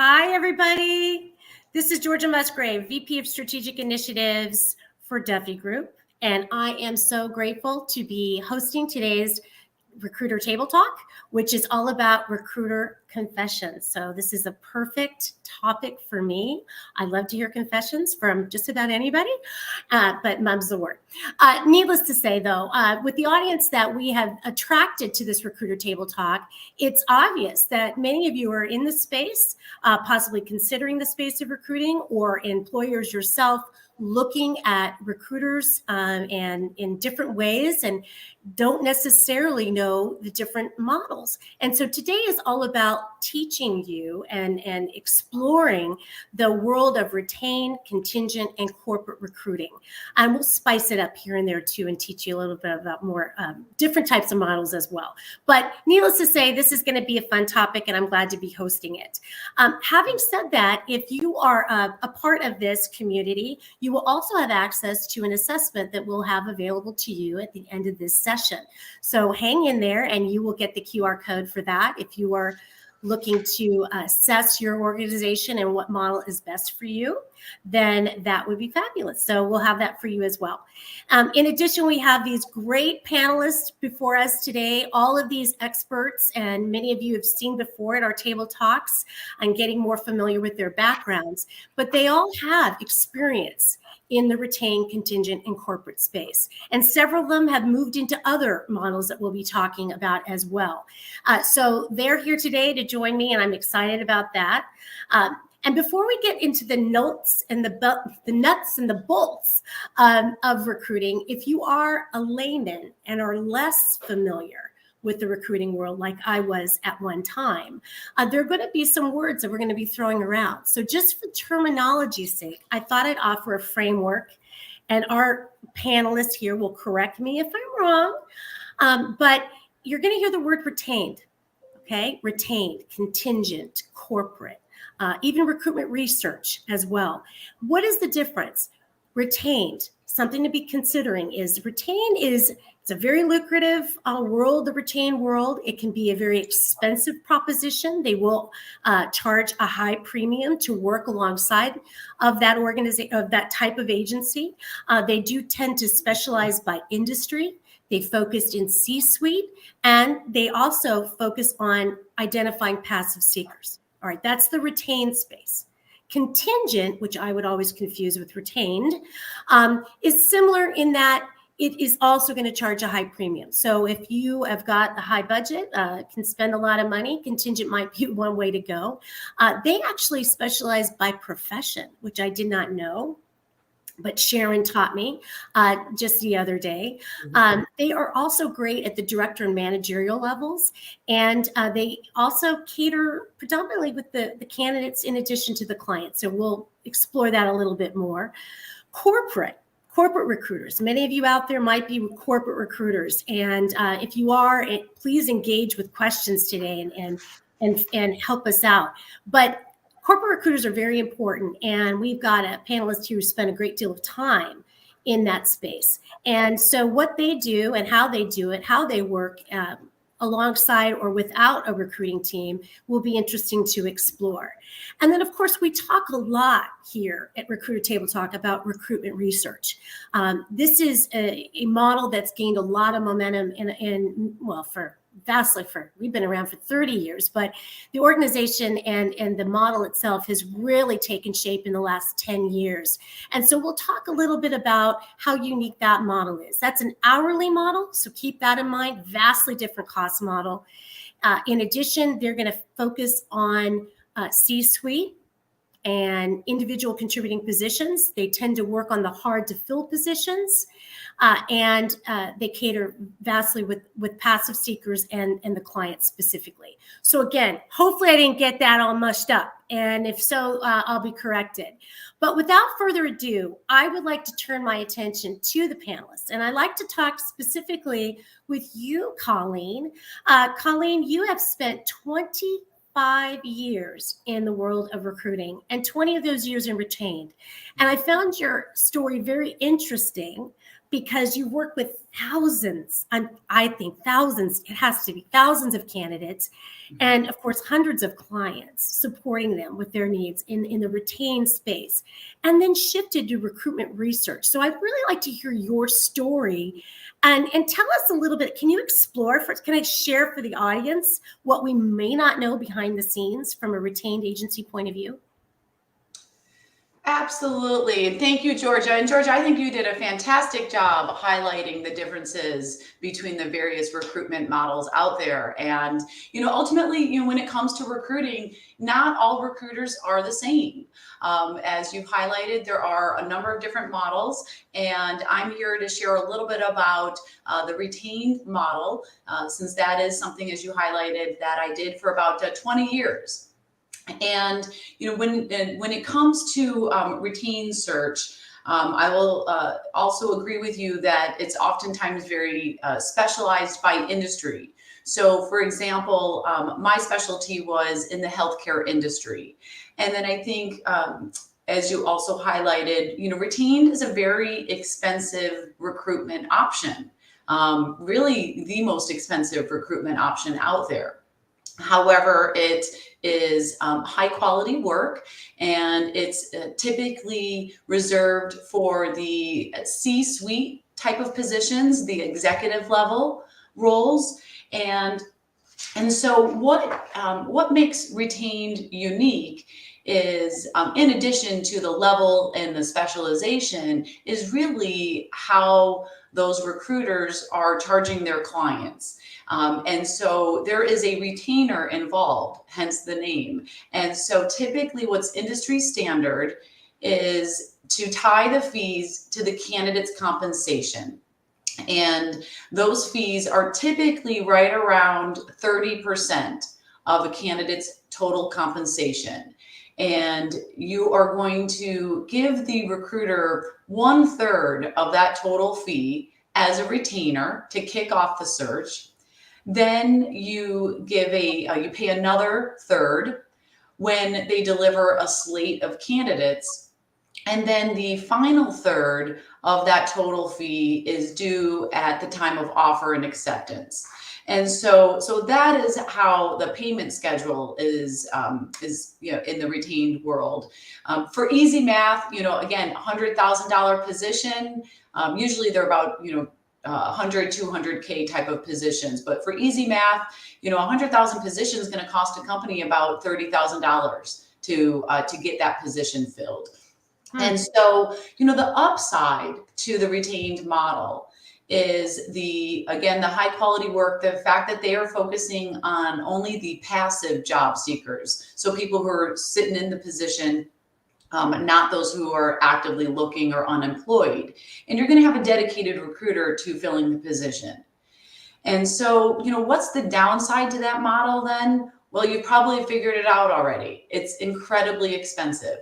Hi, everybody. This is Georgia Musgrave, VP of Strategic Initiatives for Duffy Group, and I am so grateful to be hosting today's Recruiter Table Talk, which is all about recruiter confessions. So this is a perfect topic for me. I love to hear confessions from just about anybody, but mum's the word. Needless to say, though, with the audience that we have attracted to this Recruiter Table Talk, it's obvious that many of you are in the space, possibly considering the space of recruiting, or employers yourself looking at recruiters and in different ways and don't necessarily know the different models. And so today is all about teaching you and exploring the world of retained, contingent, and corporate recruiting. And we'll spice it up here and there too and teach you a little bit about more different types of models as well. But needless to say, this is going to be a fun topic and I'm glad to be hosting it. Having said that, if you are a part of this community, you will also have access to an assessment that we'll have available to you at the end of this session. So hang in there and you will get the QR code for that if you are looking to assess your organization and what model is best for you, then that would be fabulous. So we'll have that for you as well. In addition, we have these great panelists before us today, all of these experts, and many of you have seen before at our table talks and getting more familiar with their backgrounds, but they all have experience in the retained, contingent, and corporate space. And several of them have moved into other models that we'll be talking about as well. So they're here today to join me, and I'm excited about that. And before we get into the notes and the nuts and the bolts of recruiting, if you are a layman and are less familiar with the recruiting world like I was at one time, there are going to be some words that we're going to be throwing around. So just for terminology's sake, I thought I'd offer a framework, and our panelists here will correct me if I'm wrong, but you're going to hear the word retained, okay? Retained, contingent, corporate, even recruitment research as well. What is the difference? Retained, something to be considering is it's a very lucrative world, the retained world. It can be a very expensive proposition. They will charge a high premium to work alongside of that organization, of that type of agency. They do tend to specialize by industry. They focused in C-suite, and they also focus on identifying passive seekers. All right, that's the retained space. Contingent, which I would always confuse with retained, is similar in that it is also going to charge a high premium. So if you have got a high budget, can spend a lot of money, contingent might be one way to go. They actually specialize by profession, which I did not know, but Sharon taught me just the other day. They are also great at the director and managerial levels, and they also cater predominantly with the candidates in addition to the clients. So we'll explore that a little bit more. Corporate recruiters. Many of you out there might be corporate recruiters, and if you are, please engage with questions today and help us out. But corporate recruiters are very important, and we've got a panelist here who spent a great deal of time in that space. And so what they do and how they do it, how they work alongside or without a recruiting team will be interesting to explore. And then, of course, we talk a lot here at Recruiter Table Talk about recruitment research. This is a model that's gained a lot of momentum we've been around for 30 years, but the organization and the model itself has really taken shape in the last 10 years. And so we'll talk a little bit about how unique that model is. That's an hourly model, so keep that in mind, vastly different cost model. In addition, they're going to focus on C-suite and individual contributing positions. They tend to work on the hard to fill positions, and they cater vastly with passive seekers and the clients specifically. So again, hopefully I didn't get that all mushed up. And if so, I'll be corrected. But without further ado, I would like to turn my attention to the panelists. And I'd like to talk specifically with you, Colleen. Colleen, you have spent 25 years in the world of recruiting and 20 of those years in retained. And I found your story very interesting because you work with thousands, I think thousands, it has to be thousands of candidates, and of course, hundreds of clients, supporting them with their needs in the retained space, and then shifted to recruitment research. So I'd really like to hear your story and tell us a little bit. Can you explore, can I share for the audience what we may not know behind the scenes from a retained agency point of view? Absolutely. Thank you, Georgia. And Georgia, I think you did a fantastic job highlighting the differences between the various recruitment models out there. And, ultimately, when it comes to recruiting, not all recruiters are the same. As you've highlighted, there are a number of different models, and I'm here to share a little bit about the retained model, since that is something, as you highlighted, that I did for about 20 years. And when it comes to retained search, I will also agree with you that it's oftentimes very specialized by industry. So, for example, my specialty was in the healthcare industry, and then I think, as you also highlighted, retained is a very expensive recruitment option. Really, the most expensive recruitment option out there. However, it is high quality work, and it's typically reserved for the C-suite type of positions, the executive level roles. And so what makes retained unique is, in addition to the level and the specialization, is really how those recruiters are charging their clients. And so there is a retainer involved, hence the name. And so typically what's industry standard is to tie the fees to the candidate's compensation. And those fees are typically right around 30% of a candidate's total compensation. And you are going to give the recruiter 1/3 of that total fee as a retainer to kick off the search. Then you you pay another third when they deliver a slate of candidates. And then the final third of that total fee is due at the time of offer and acceptance. And so that is how the payment schedule is in the retained world. For easy math, again, $100,000 position. Usually they're about 100, 200K type of positions. But for easy math, 100,000 position is going to cost a company about $30,000 to get that position filled. And so, the upside to the retained model is the high quality work, the fact that they are focusing on only the passive job seekers. So people who are sitting in the position, not those who are actively looking or unemployed. And you're going to have a dedicated recruiter to filling the position. And so, what's the downside to that model then? Well, you probably figured it out already. It's incredibly expensive.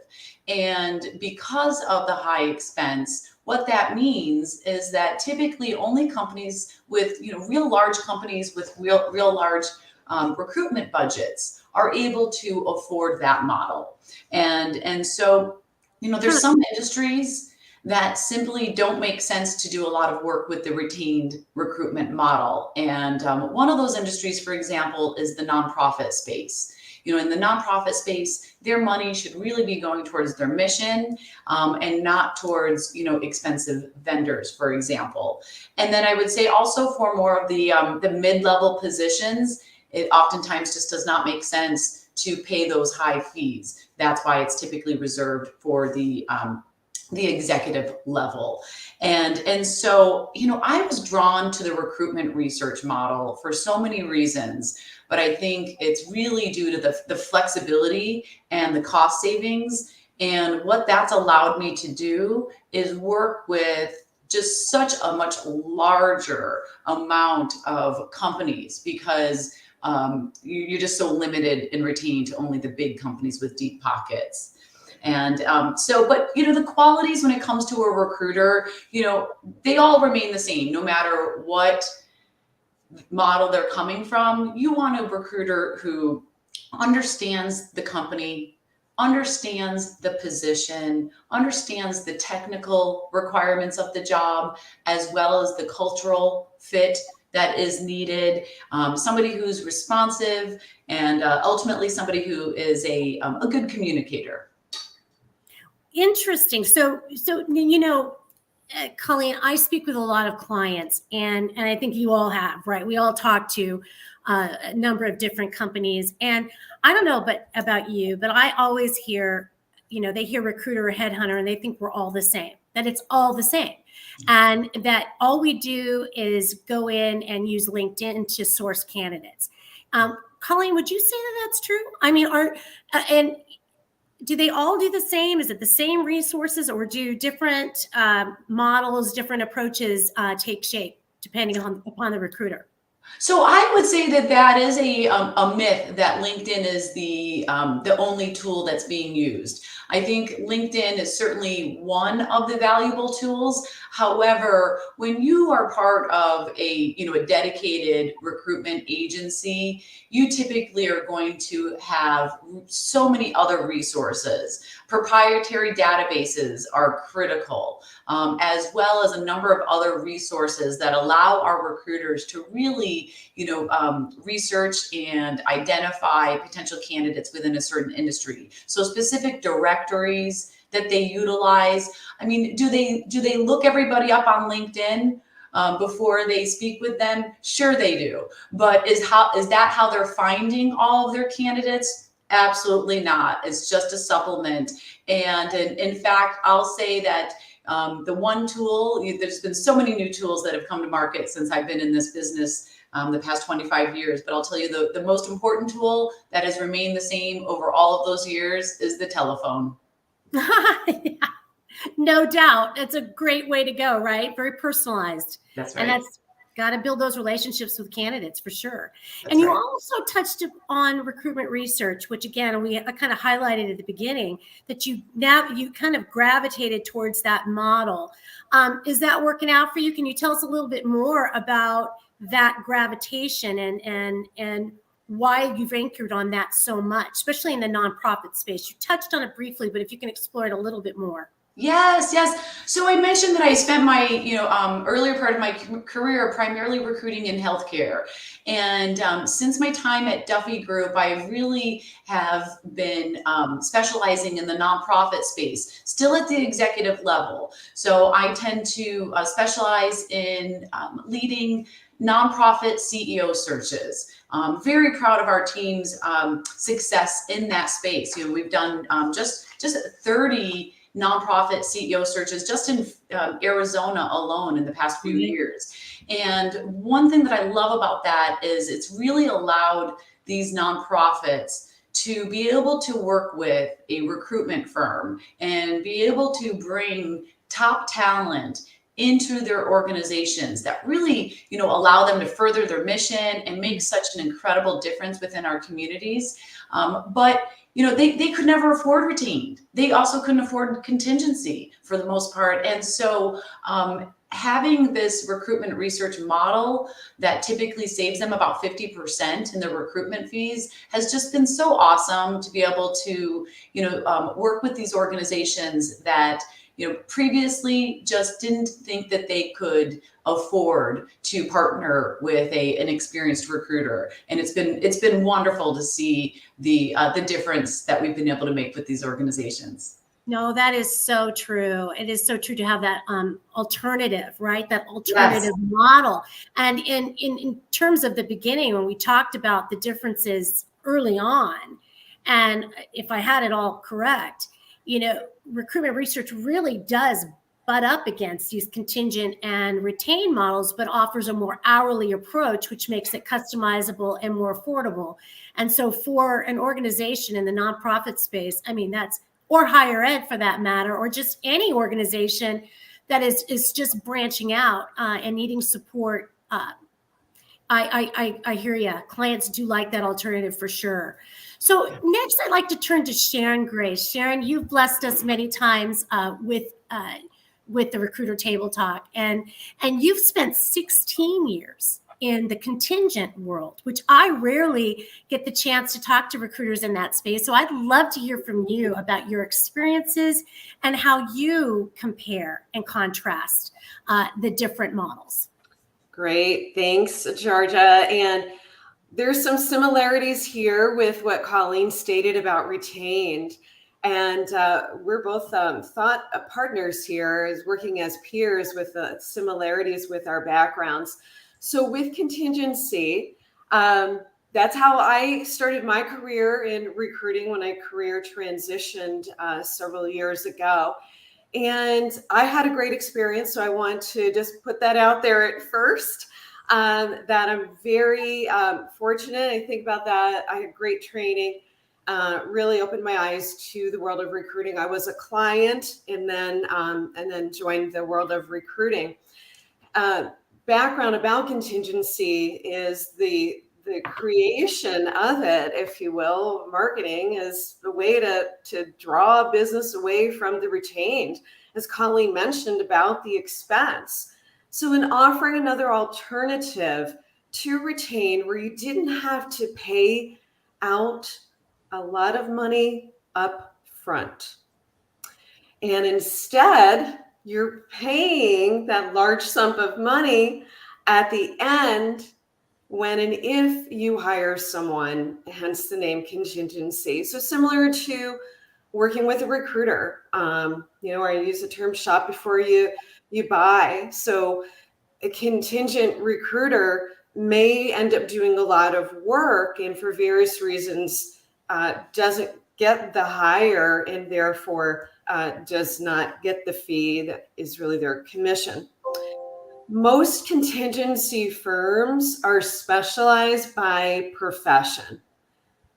And because of the high expense, what that means is that typically only companies with, real large companies with real large recruitment budgets are able to afford that model. And so, there's some industries that simply don't make sense to do a lot of work with the retained recruitment model. And one of those industries, for example, is the nonprofit space. In the nonprofit space, their money should really be going towards their mission, and not towards, expensive vendors, for example. And then I would say also for more of the mid-level positions, it oftentimes just does not make sense to pay those high fees. That's why it's typically reserved for the executive level. And so, I was drawn to the recruitment research model for so many reasons, but I think it's really due to the flexibility and the cost savings. And what that's allowed me to do is work with just such a much larger amount of companies, because you're just so limited and retained to only the big companies with deep pockets. And but the qualities when it comes to a recruiter, they all remain the same, no matter what model they're coming from. You want a recruiter who understands the company, understands the position, understands the technical requirements of the job, as well as the cultural fit that is needed. Somebody who's responsive, and ultimately somebody who is a good communicator. Interesting. So Colleen, I speak with a lot of clients, and I think you all have, right? We all talk to a number of different companies, and I don't know about you, but I always hear, they hear recruiter or headhunter, and they think we're all the same, that it's all the same, and that all we do is go in and use LinkedIn to source candidates. Colleen, would you say that that's true? I mean, and do they all do the same? Is it the same resources, or do different models, different approaches take shape depending upon the recruiter? So I would say that is a myth that LinkedIn is the only tool that's being used. I think LinkedIn is certainly one of the valuable tools. However, when you are part of a dedicated recruitment agency, you typically are going to have so many other resources. Proprietary databases are critical, as well as a number of other resources that allow our recruiters to really research and identify potential candidates within a certain industry. So specific directories that they utilize. I mean, do they look everybody up on LinkedIn before they speak with them? Sure they do. But is that how they're finding all of their candidates? Absolutely not. It's just a supplement. And in fact, I'll say that the one tool, there's been so many new tools that have come to market since I've been in this business the past 25 years. But I'll tell you, the most important tool that has remained the same over all of those years is the telephone. Yeah, no doubt. It's a great way to go, right? Very personalized. That's right. And that's got to build those relationships with candidates for sure. That's and you right. also touched on recruitment research, which again, I kind of highlighted at the beginning that you kind of gravitated towards that model. Is that working out for you? Can you tell us a little bit more about that gravitation and why you've anchored on that so much, especially in the nonprofit space? You touched on it briefly, but if you can explore it a little bit more. Yes. So I mentioned that I spent my, earlier part of my career primarily recruiting in healthcare. And since my time at Duffy Group, I really have been specializing in the nonprofit space, still at the executive level. So I tend to specialize in leading nonprofit CEO searches. Very proud of our team's success in that space. We've done just 30 nonprofit CEO searches just in Arizona alone in the past few years. And one thing that I love about that is it's really allowed these nonprofits to be able to work with a recruitment firm and be able to bring top talent into their organizations that really, allow them to further their mission and make such an incredible difference within our communities. But they could never afford retained. They also couldn't afford contingency for the most part. And so having this recruitment research model that typically saves them about 50% in their recruitment fees has just been so awesome to be able to, work with these organizations that, previously just didn't think that they could afford to partner with an experienced recruiter. And it's been wonderful to see the difference that we've been able to make with these organizations. No, that is so true. It is so true to have that alternative, right? That alternative model. And in terms of the beginning, when we talked about the differences early on, and if I had it all correct, recruitment research really does butt up against these contingent and retain models, but offers a more hourly approach, which makes it customizable and more affordable. And so for an organization in the nonprofit space, or higher ed for that matter, or just any organization that is just branching out and needing support, I hear you. Clients do like that alternative for sure. So next, I'd like to turn to Sharon Grace. Sharon, you've blessed us many times with the Recruiter Table Talk, and you've spent 16 years in the contingent world, which I rarely get the chance to talk to recruiters in that space. So I'd love to hear from you about your experiences and how you compare and contrast the different models. Great. Thanks, Georgia. And there's some similarities here with what Colleen stated about retained. And we're both thought partners here, as working as peers with similarities with our backgrounds. So with contingency, that's how I started my career in recruiting when I career transitioned several years ago. And I had a great experience. So I want to just put that out there at first. That I'm very fortunate. I think about that. I had great training, really opened my eyes to the world of recruiting. I was a client and then joined the world of recruiting. Background about contingency is the creation of it, if you will. Marketing is the way to draw business away from the retained, as Colleen mentioned about the expense. So in offering another alternative to retain where you didn't have to pay out a lot of money up front, and instead you're paying that large sum of money at the end when and if you hire someone, hence the name contingency. So similar to working with a recruiter, or I use the term shop before you buy. So a contingent recruiter may end up doing a lot of work and for various reasons doesn't get the hire and therefore does not get the fee that is really their commission. Most contingency firms are specialized by profession.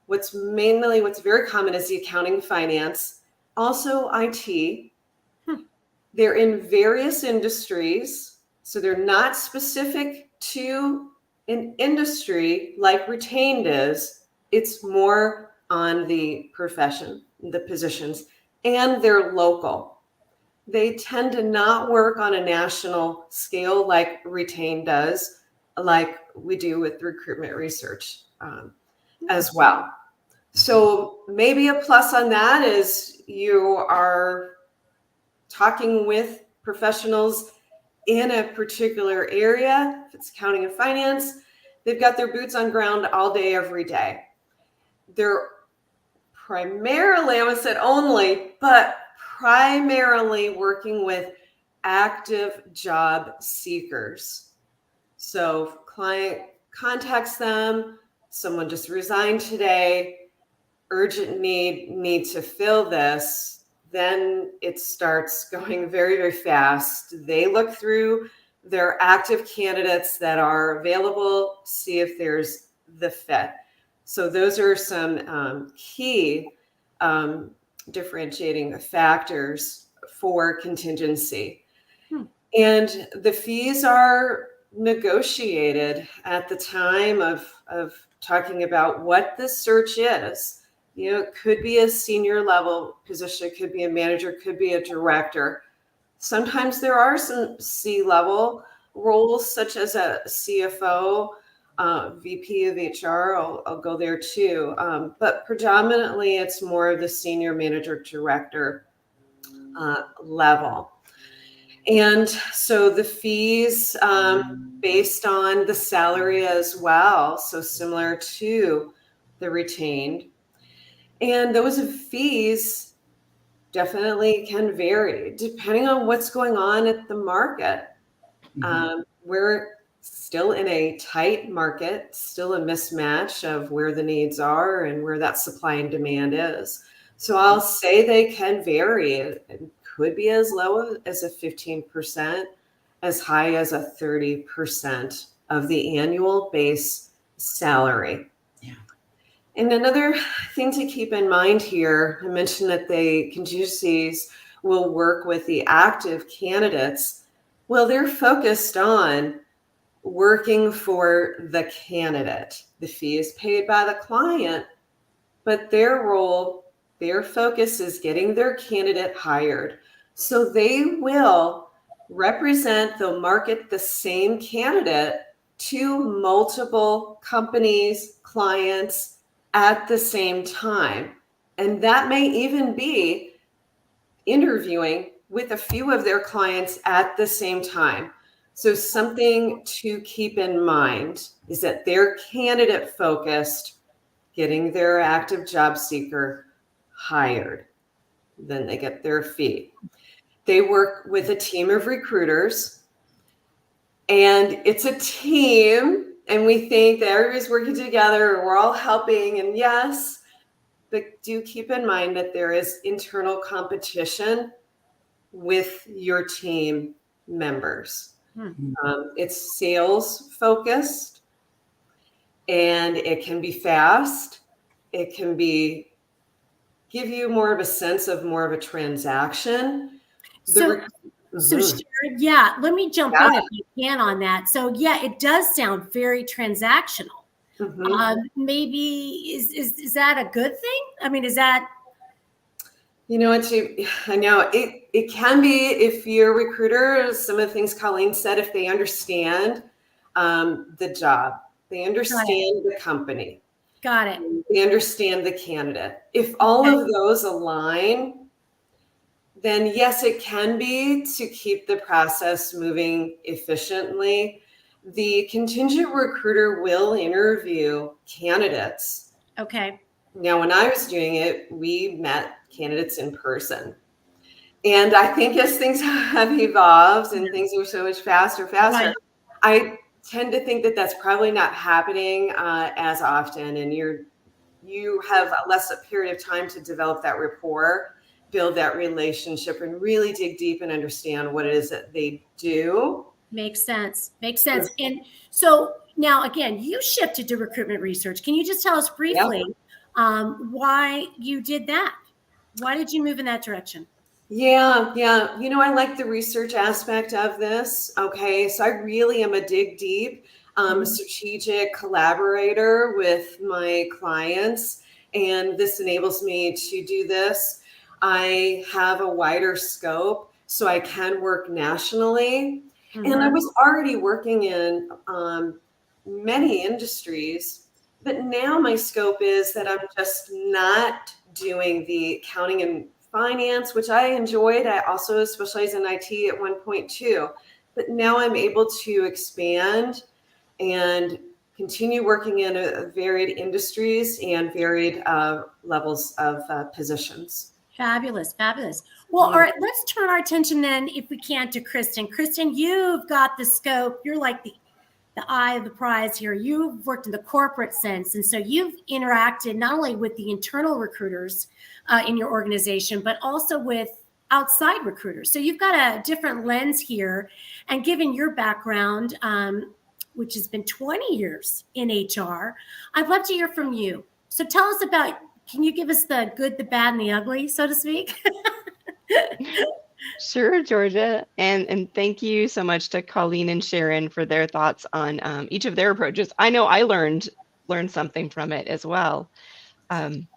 What's very common is the accounting, finance, also IT. They're in various industries, so they're not specific to an industry like retained is. It's more on the profession, the positions, and they're local. They tend to not work on a national scale like retained does, like we do with recruitment research as well. So maybe a plus on that is you are talking with professionals in a particular area. If it's accounting and finance, they've got their boots on ground all day, every day. They're primarily, I would say only, but primarily working with active job seekers. So if a client contacts them, someone just resigned today, urgent need to fill this, then it starts going very, very fast. They look through their active candidates that are available, see if there's the fit. So those are some key differentiating factors for contingency. And the fees are negotiated at the time of talking about what the search is. It could be a senior level position, it could be a manager, it could be a director. Sometimes there are some C-level roles, such as a CFO, VP of HR. I'll go there too. But predominantly, it's more of the senior manager, director level. And so the fees based on the salary as well. So similar to the retained. And those fees definitely can vary depending on what's going on at the market. We're still in a tight market, still a mismatch of where the needs are and where that supply and demand is. So I'll say they can vary. It could be as low as a 15%, as high as a 30% of the annual base salary. And another thing to keep in mind here, I mentioned that the contingencies will work with the active candidates. Well, they're focused on working for the candidate. The fee is paid by the client, but their focus is getting their candidate hired. So they will they'll market the same candidate to multiple companies, clients at the same time. And that may even be interviewing with a few of their clients at the same time. So something to keep in mind is that they're candidate focused, getting their active job seeker hired. Then they get their fee. They work with a team of recruiters, and it's a team, and we think that everybody's working together, we're all helping, and yes, but do keep in mind that there is internal competition with your team members. It's sales focused, and it can be fast. It can be give you more of a sense of more of a transaction. So Sharon, yeah, let me jump in if you can on that. So yeah, it does sound very transactional. Maybe is that a good thing? I mean, is that? You know what, I know it can be if you're a recruiter, some of the things Colleen said, if they understand the job, they understand the company. Got it. They understand the candidate. If all of those align, then yes, it can be to keep the process moving efficiently. The contingent recruiter will interview candidates. Okay. Now, when I was doing it, we met candidates in person. And I think as things have evolved and things are so much faster, I tend to think that that's probably not happening as often. And you have a less period of time to develop that rapport, build that relationship, and really dig deep and understand what it is that they do. Makes sense. Makes sense. And so now, again, you shifted to recruitment research. Can you just tell us briefly why you did that? Why did you move in that direction? Yeah. You know, I like the research aspect of this. Okay. So I really am a dig deep, strategic collaborator with my clients. And this enables me to do this. I have a wider scope, so I can work nationally. And I was already working in many industries, but now my scope is that I'm just not doing the accounting and finance, which I enjoyed. I also specialized in IT at one point too, but now I'm able to expand and continue working in varied industries and varied levels of positions. Fabulous, fabulous. Well, all right, let's turn our attention then, if we can, to Kristen. Kristen, you've got the scope. You're like the eye of the prize here. You've worked in the corporate sense, and so you've interacted not only with the internal recruiters in your organization, but also with outside recruiters. So you've got a different lens here, and given your background, which has been 20 years in HR, I'd love to hear from you. So tell us about, can you give us the good, the bad, and the ugly, so to speak? Sure, Georgia. And thank you so much to Colleen and Sharon for their thoughts on each of their approaches. I know I learned something from it as well. I'm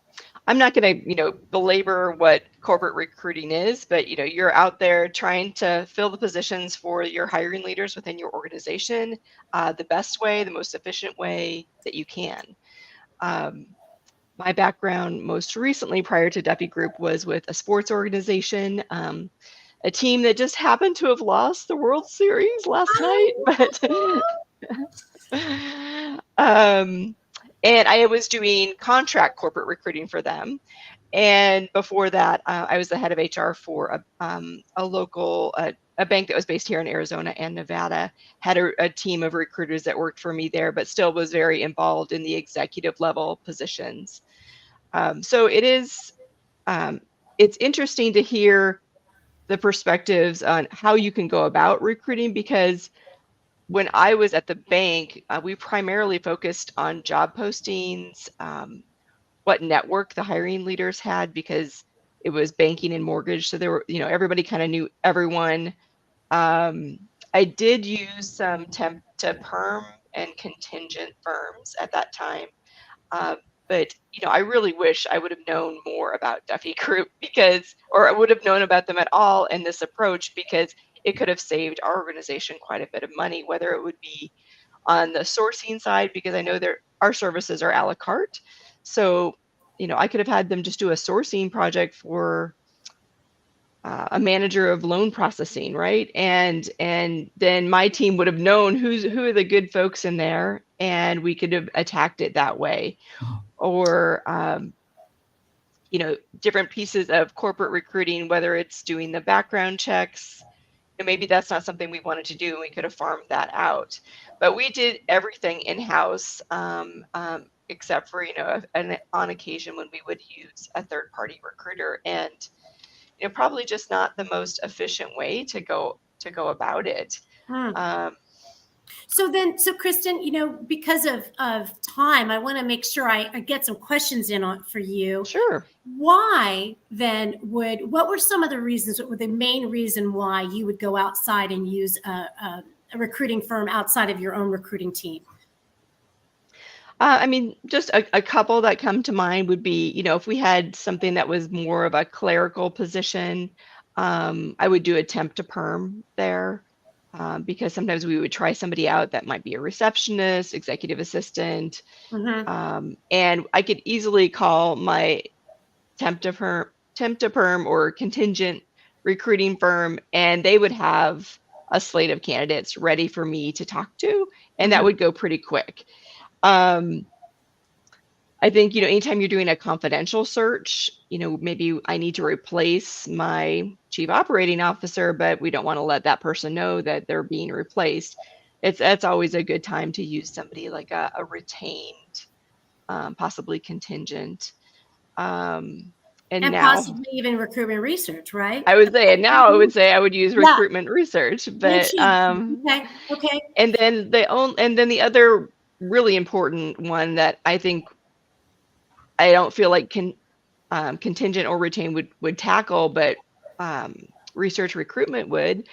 not going to, belabor what corporate recruiting is, but, you're out there trying to fill the positions for your hiring leaders within your organization the best way, the most efficient way that you can. My background most recently prior to Duffy Group was with a sports organization, a team that just happened to have lost the World Series last night, and I was doing contract corporate recruiting for them. And before that, I was the head of HR for a local a bank that was based here in Arizona and Nevada. Had a team of recruiters that worked for me there, but still was very involved in the executive level positions. So it is, it's interesting to hear the perspectives on how you can go about recruiting, because when I was at the bank, we primarily focused on job postings, what network the hiring leaders had, because it was banking and mortgage. So there were, everybody kind of knew everyone. I did use some temp to perm and contingent firms at that time. But, I really wish I would have known more about Duffy Group or I would have known about them at all in this approach, because it could have saved our organization quite a bit of money, whether it would be on the sourcing side, because I know our services are a la carte. So, I could have had them just do a sourcing project for a manager of loan processing, right? And then my team would have known who are the good folks in there, and we could have attacked it that way. Or different pieces of corporate recruiting, whether it's doing the background checks, and maybe that's not something we wanted to do, and we could have farmed that out. But we did everything in-house, except for on occasion when we would use a third-party recruiter, and probably just not the most efficient way to go about it. So Kristen, because of time, I want to make sure I get some questions in on for you. Sure. Why then what were some of the reasons, what were the main reason why you would go outside and use a recruiting firm outside of your own recruiting team? Just a couple that come to mind would be, if we had something that was more of a clerical position, I would do a temp to perm there, because sometimes we would try somebody out that might be a receptionist, executive assistant, and I could easily call my temp to perm or contingent recruiting firm, and they would have a slate of candidates ready for me to talk to, and that would go pretty quick. I think, anytime you're doing a confidential search, maybe I need to replace my chief operating officer, but we don't want to let that person know that they're being replaced. That's always a good time to use somebody like a retained, possibly contingent. And now, possibly even recruitment research, right? I would say I would use recruitment research, but okay. And then the other really important one that I think I don't feel like contingent or retain would tackle, but research recruitment would,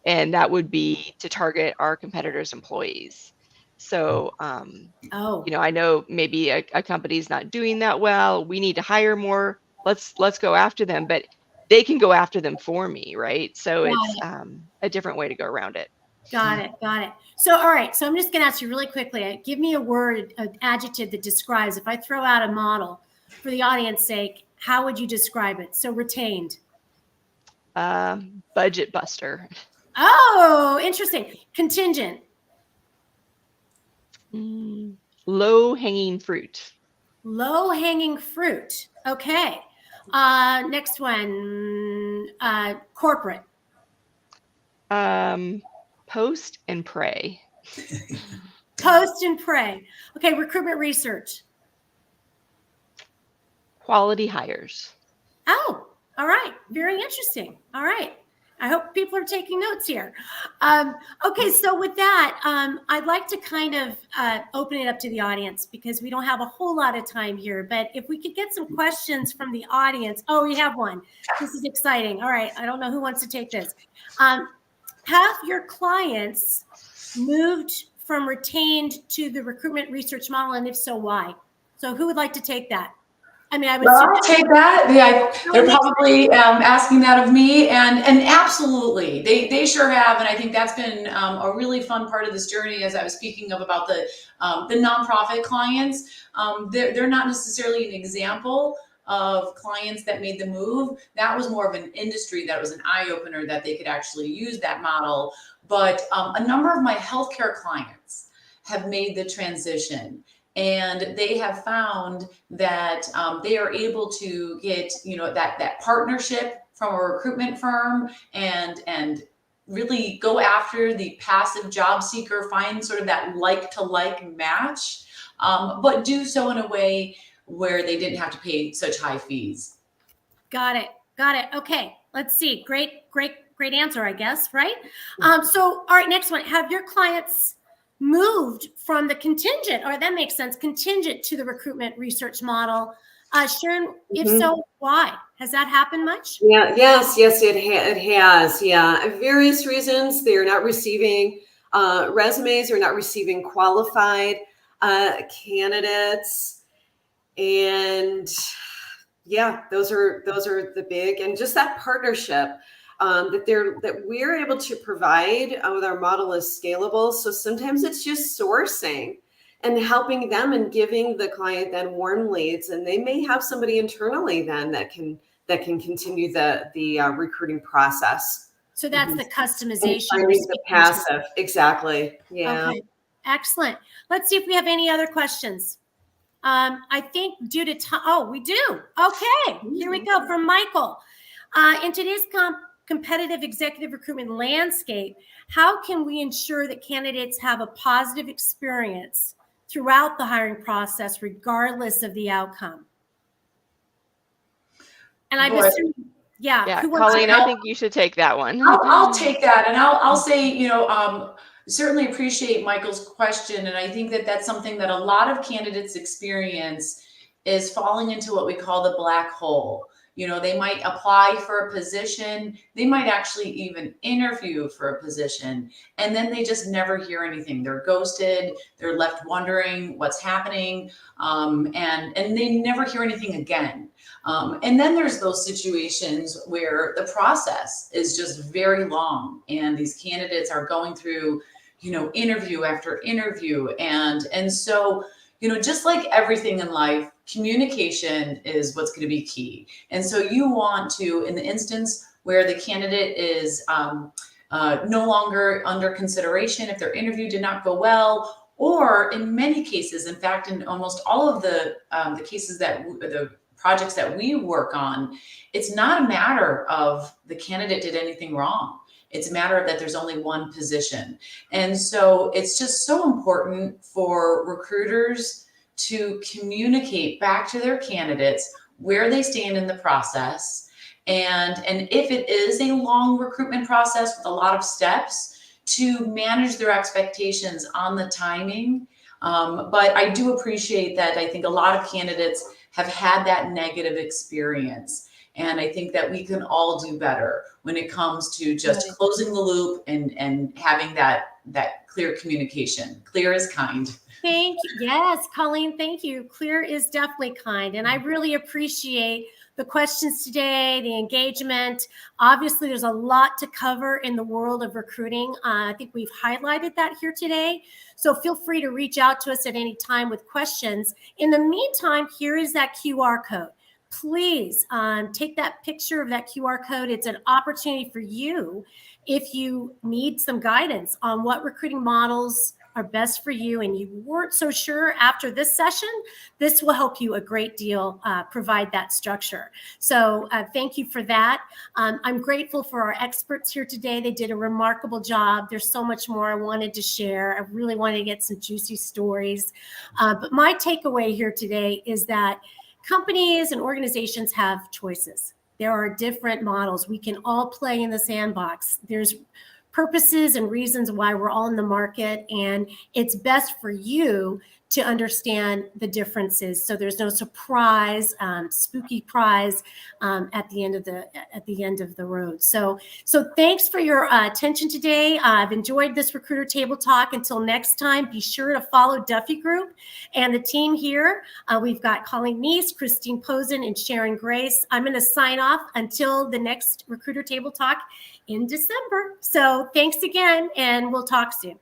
and that would be to target our competitors' employees. So, I know maybe a company's not doing that well. We need to hire more. Let's go after them, but they can go after them for me, right? So it's a different way to go around it. Got it. So, all right. So I'm just going to ask you really quickly. Give me a word, an adjective that describes, if I throw out a model for the audience sake, how would you describe it? So retained. Budget buster. Oh, interesting. Contingent. Low hanging fruit. Low hanging fruit. Okay. Next one. Corporate. Post and pray. Post and pray. Okay. Recruitment research. Quality hires. Oh, all right. Very interesting. All right. I hope people are taking notes here. Okay, so with that, I'd like to kind of open it up to the audience because we don't have a whole lot of time here. But if we could get some questions from the audience. Oh, we have one. This is exciting. All right. I don't know who wants to take this. Have your clients moved from retained to the recruitment research model? And if so, why? So who would like to take that? I'll take that. They're probably asking that of me, and absolutely, they sure have. And I think that's been a really fun part of this journey. As I was speaking about the nonprofit clients, they're not necessarily an example of clients that made the move. That was more of an industry that was an eye opener that they could actually use that model. But a number of my healthcare clients have made the transition. And they have found that they are able to get, that partnership from a recruitment firm and really go after the passive job seeker, find sort of that like-to-like match, but do so in a way where they didn't have to pay such high fees. Got it. Okay, let's see. Great answer, I guess, right? So, all right, next one. Have your clients moved from the contingent, or that makes sense, contingent to the recruitment research model? Sharon, if so, why? Has that happened much? Yes, it has. Yeah, various reasons. They're not receiving resumes, they're not receiving qualified candidates. And yeah, those are the big, and just that partnership. that we're able to provide with our model is scalable. So sometimes it's just sourcing and helping them and giving the client then warm leads, and they may have somebody internally then that can continue the recruiting process. So that's the customization. The passive, exactly. Yeah. Okay, excellent. Let's see if we have any other questions. I think due to time, oh, we do. Okay, here we go from Michael. In today's competitive executive recruitment landscape, how can we ensure that candidates have a positive experience throughout the hiring process, regardless of the outcome? And I'm assuming, yeah, Colleen, I think you should take that one. I'll take that, and I'll say, certainly appreciate Michael's question, and I think that that's something that a lot of candidates experience is falling into what we call the black hole. They might apply for a position, they might actually even interview for a position, and then they just never hear anything. They're ghosted, they're left wondering what's happening, and they never hear anything again. And then there's those situations where the process is just very long, and these candidates are going through, interview after interview. And so, just like everything in life, communication is what's going to be key. And so you want to, in the instance where the candidate is no longer under consideration, if their interview did not go well, or in many cases, in fact, in almost all of the cases the projects that we work on, it's not a matter of the candidate did anything wrong. It's a matter of that there's only one position. And so it's just so important for recruiters to communicate back to their candidates where they stand in the process. And if it is a long recruitment process with a lot of steps, to manage their expectations on the timing. But I do appreciate that. I think a lot of candidates have had that negative experience. And I think that we can all do better when it comes to just closing the loop and having that clear communication. Clear is kind. Thank you. Yes, Colleen, thank you. Clear is definitely kind. And I really appreciate the questions today, the engagement. Obviously, there's a lot to cover in the world of recruiting. I think we've highlighted that here today. So feel free to reach out to us at any time with questions. In the meantime, here is that QR code. Please take that picture of that QR code. It's an opportunity for you if you need some guidance on what recruiting models are best for you and you weren't so sure after this session. This will help you a great deal provide that structure. So thank you for that. I'm grateful for our experts here today. They did a remarkable job. There's so much more I wanted to share. I really wanted to get some juicy stories. But my takeaway here today is that companies and organizations have choices. There are different models. We can all play in the sandbox. There's purposes and reasons why we're all in the market, and it's best for you to understand the differences, so there's no surprise, spooky prize at the end of the road. So thanks for your attention today. I've enjoyed this Recruiter Table Talk. Until next time, be sure to follow Duffy Group and the team here. We've got Colleen Neese, Christine Posen, and Sharon Grace. I'm going to sign off until the next Recruiter Table Talk in December. So thanks again, and we'll talk soon.